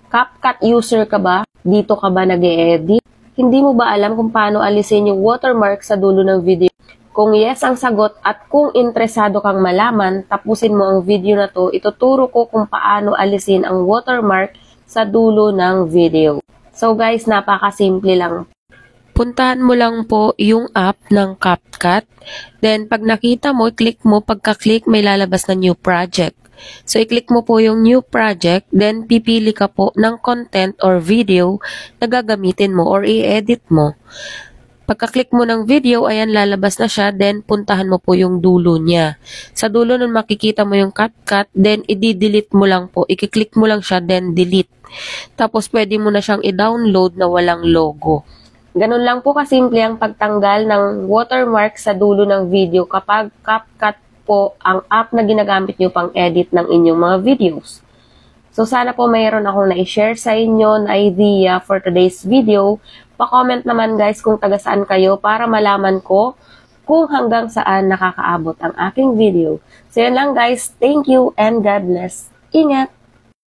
CapCut user ka ba? Dito ka ba nag-e-edit? Hindi mo ba alam kung paano alisin yung watermark sa dulo ng video? Kung yes ang sagot at kung interesado kang malaman, tapusin mo ang video na to. Ituturo ko kung paano alisin ang watermark sa dulo ng video. So guys, napakasimple lang. Puntahan mo lang po yung app ng CapCut. Then pag nakita mo, click mo. Pagka-click, may lalabas na new project. So i-click mo po yung new project. Then pipili ka po ng content or video na gagamitin mo or i-edit mo. Pagka-click mo ng video, ayan, lalabas na siya. Then, puntahan mo po yung dulo niya. Sa dulo nun, makikita mo yung CapCut. Then, i-delete mo lang po. I-click mo lang siya, then delete. Tapos, pwede mo na siyang i-download na walang logo. Ganun lang po kasimple ang pagtanggal ng watermark sa dulo ng video kapag CapCut po ang app na ginagamit nyo pang edit ng inyong mga videos. So, sana po mayroon akong na-share sa inyo na idea for today's video. Pa-comment naman guys kung taga saan kayo para malaman ko kung hanggang saan nakakaabot ang aking video. So, yun lang guys. Thank you and God bless. Ingat!